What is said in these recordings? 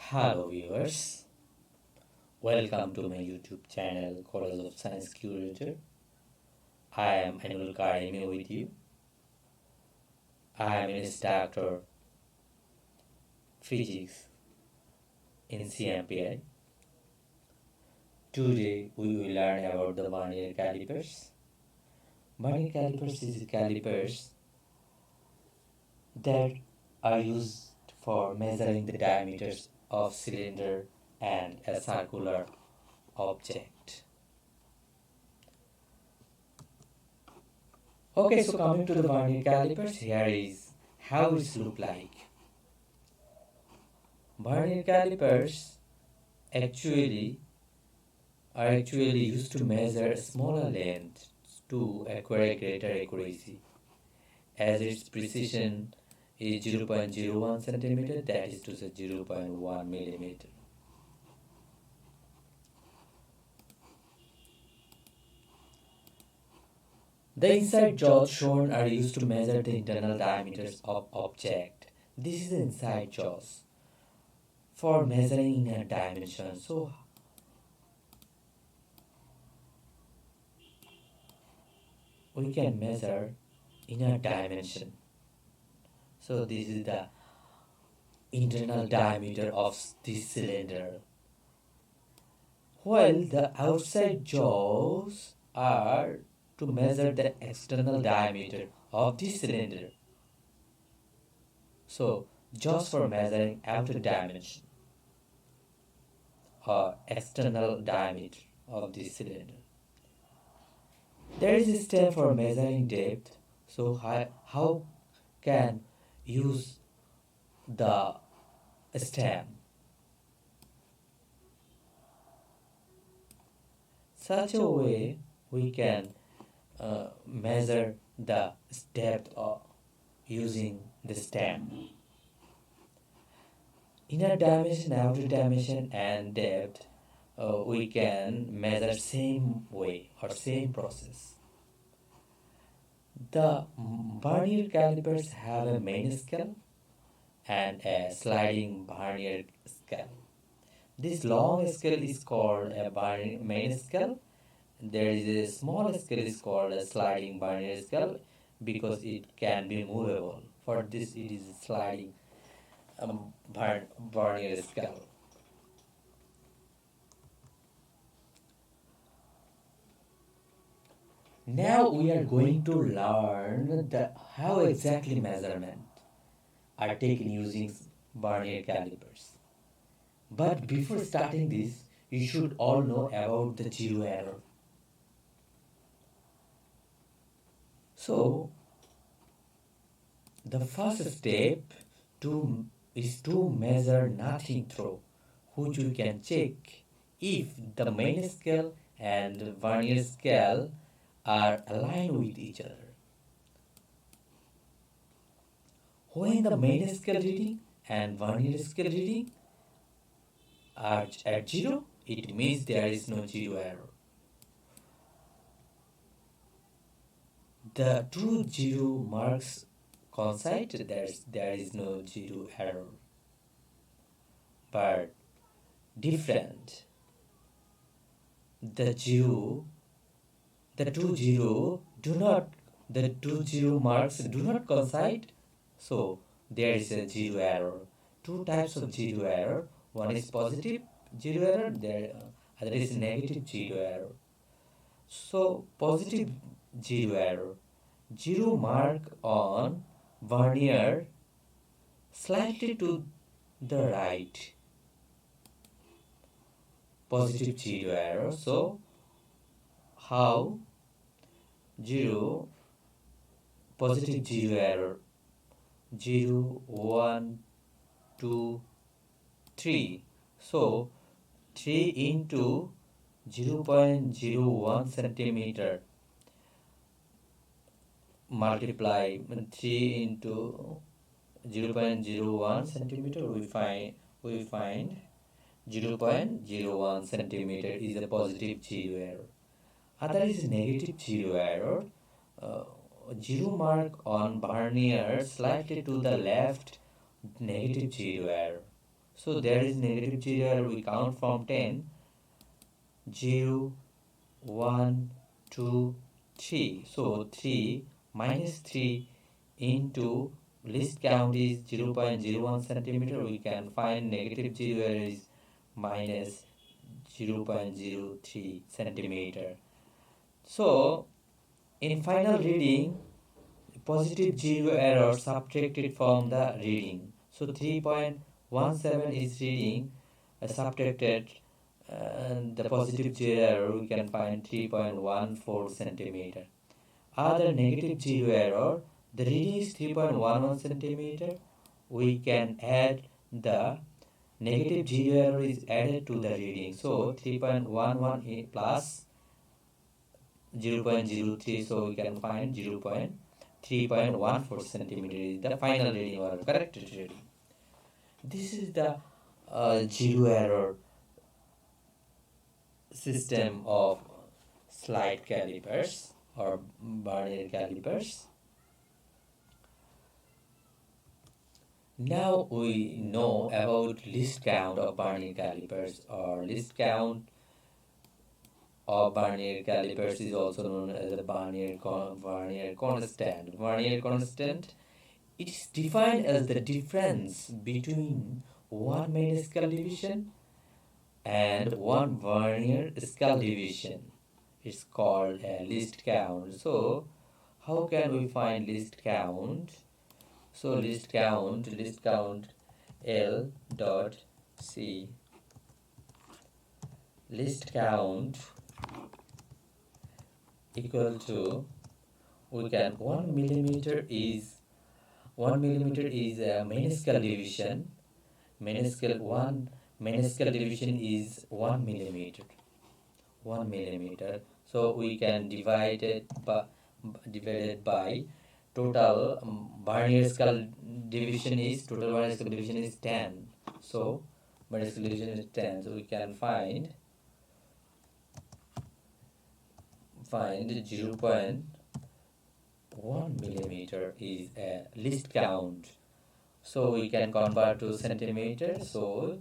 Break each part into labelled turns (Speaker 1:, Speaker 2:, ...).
Speaker 1: Hello viewers, welcome to my YouTube channel College of Science Curator. I am Anil Karimi with you. I am an instructor physics in CMPI. Today we will learn about the Vernier calipers. Vernier calipers is calipers that are used for measuring the diameters of cylinder and a circular object. Okay, so coming to the Vernier calipers, here is how it look like. Vernier calipers actually actually used to measure smaller lengths to acquire greater accuracy, as its precision is 0.01 centimeter, that is to say 0.1 millimeter. The inside jaws shown are used to measure the internal diameters of object. This is the inside jaws for measuring inner dimension. So we can measure inner dimension. So this is the internal diameter of this cylinder, while the outside jaws are to measure the external diameter of this cylinder. So jaws for measuring outer dimension or external diameter of this cylinder. There is a step for measuring depth. So how can use the stem? Such a way we can measure the depth of using the stem. Inner dimension, outer dimension, and depth we can measure same way or same process. The Vernier calipers have a main scale and a sliding Vernier scale. This long scale is called a main scale. There is a small scale is called a sliding Vernier scale because it can be movable. For this, it is a sliding Vernier scale. Now we are going to learn how exactly measurement are taken using Vernier calipers. But before starting this, you should all know about the zero error. So, the first step is to measure nothing through, which you can check if the main scale and Vernier scale are aligned with each other. When the main scale reading and Vernier scale reading are at zero, it means there is no zero error. The true zero marks coincide, there is no zero error, but different. The zero, the two zero do not, the two zero marks do not coincide, so there is a zero error. Two types of zero error. One is positive zero error, the other is negative zero error. So positive zero error. Zero mark on Vernier slightly to the right. Positive zero error. So how zero positive zero error 0 1 2 3. So 3 into 0.01 centimeter multiply 3 into 0.01 centimeter, we find 0.01 centimeter is a positive zero error. Other is negative zero error. Uh, Zero mark on Vernier slightly to the left, negative zero error. So there is negative 0 error. We count from 10. 0, 1, 2, 3. So 3 minus 3 into least count is 0.01 centimeter. We can find negative 0 error is minus 0.03 centimeter. So in final reading, positive 0 error subtracted from the reading. So 3.17 is reading subtracted the positive 0 error, we can find 3.14 centimeter. Other negative 0 error, the reading is 3.11 centimeter. We can add the negative 0 error is added to the reading. So 3.11 plus 0.03, so we can find 3.14 centimeter is the final reading or correct reading. This is the zero error system of slide calipers or Vernier calipers. Now we know about least count of Vernier calipers, or least count of Vernier calipers is also known as the Vernier constant. Vernier constant, it is defined as the difference between one main scale division and one Vernier scale division. It's called a least count. So how can we find least count? So least count L dot C. Least count equal to, we can 1 millimeter is a main scale division. Main scale division is 1 millimeter. 1 millimeter. So we can divide it by total Vernier scale division is 10. So Vernier scale division is 10. So we can find 0.1 millimeter is a least count. So we can convert to centimeter. So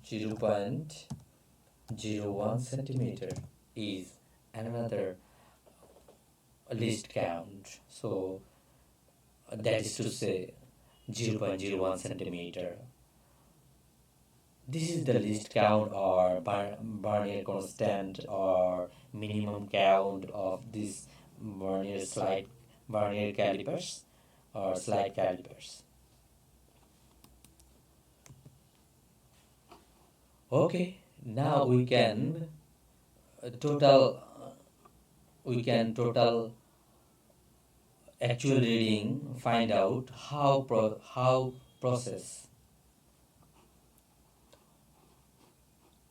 Speaker 1: 0.01 centimeter is another least count. So that is to say 0.01 centimeter. This is the least count or Vernier constant or minimum count of this Vernier calipers or slide calipers. Okay, now we can total actual reading, find out how process.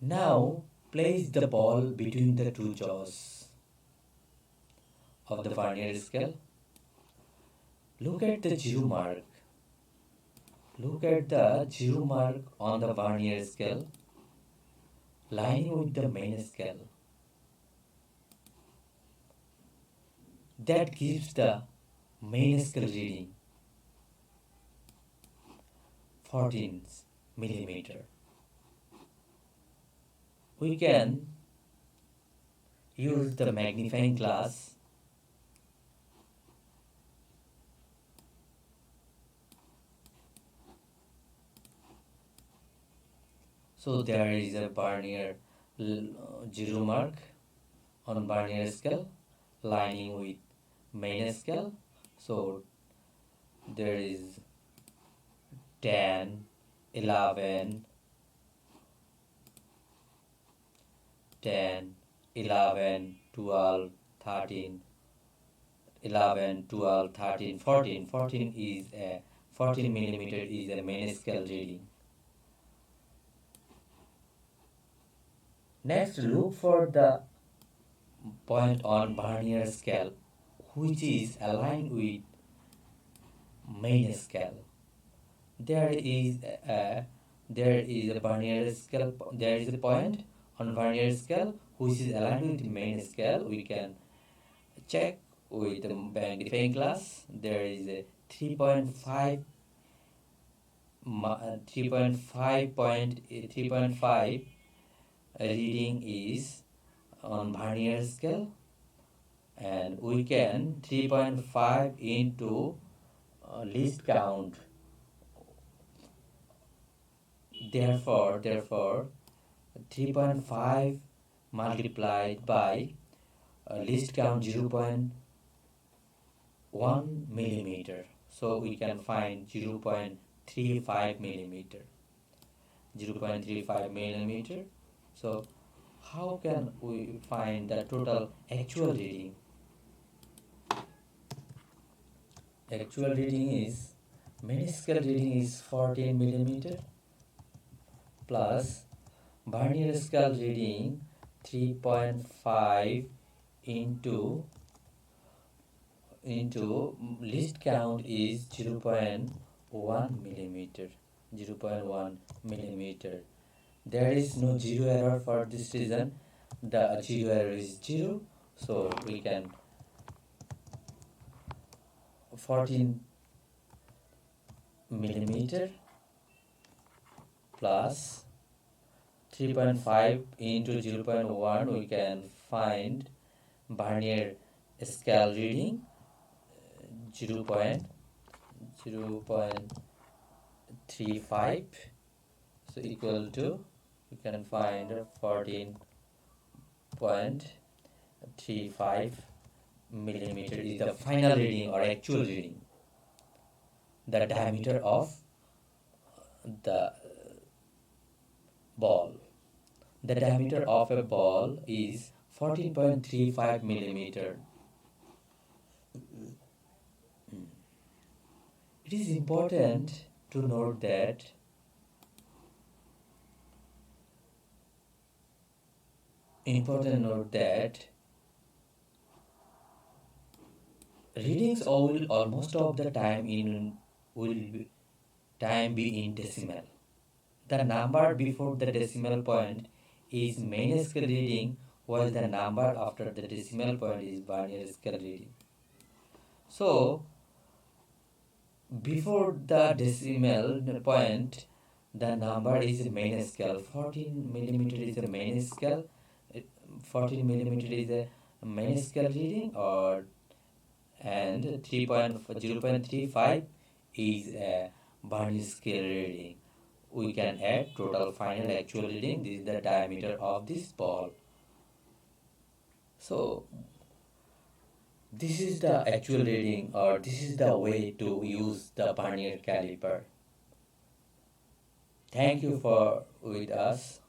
Speaker 1: Now place the ball between the two jaws of the Vernier scale. Look at the zero mark. Look at the zero mark on the Vernier scale, lining with the main scale. That gives the main scale reading 14 millimeter. We can use the magnifying glass so there is a Vernier zero mark on Vernier scale lining with main scale. So there is 10, 11, 10, 11, 12, 13, 11, 12, 13, 14. 14 is a 14 millimeter is a main scale reading. Next, look for the point on Vernier scale which is aligned with main scale. There is a Vernier scale. There is a point on Vernier scale which is aligned with the main scale. We can check with the magnifying glass. There is a 3.5 3.5 reading is on Vernier scale, and we can 3.5 into least count. Therefore 3.5 multiplied by least count 0.1 millimeter, so we can find 0.35 millimeter. 0.35 millimeter. So how can we find the total actual reading? Actual reading is, main scale reading is 14 millimeter plus Vernier scale reading 3.5 into least count is 0.1 millimeter. 0.1 millimeter. There is no zero error for this reason. The zero error is 0, so we can 14 millimeter plus 3.5 into 0.1, we can find Vernier scale reading 0.35, so equal to, we can find 14.35 millimeter is the final reading or actual reading. The diameter of the ball. The diameter of a ball is 14.35 millimeter. It is important to note that readings will almost of the time be in decimal. The number before the decimal point is main scale reading, while the number after the decimal point is Vernier scale reading. So before the decimal point, the number is main scale. 14 millimeter is a main scale. 14 millimeter is a main scale reading, or and 0.35 is a Vernier scale reading. We can add total final actual reading. This is the diameter of this ball. So this is the actual reading, or this is the way to use the Vernier caliper. Thank you for with us.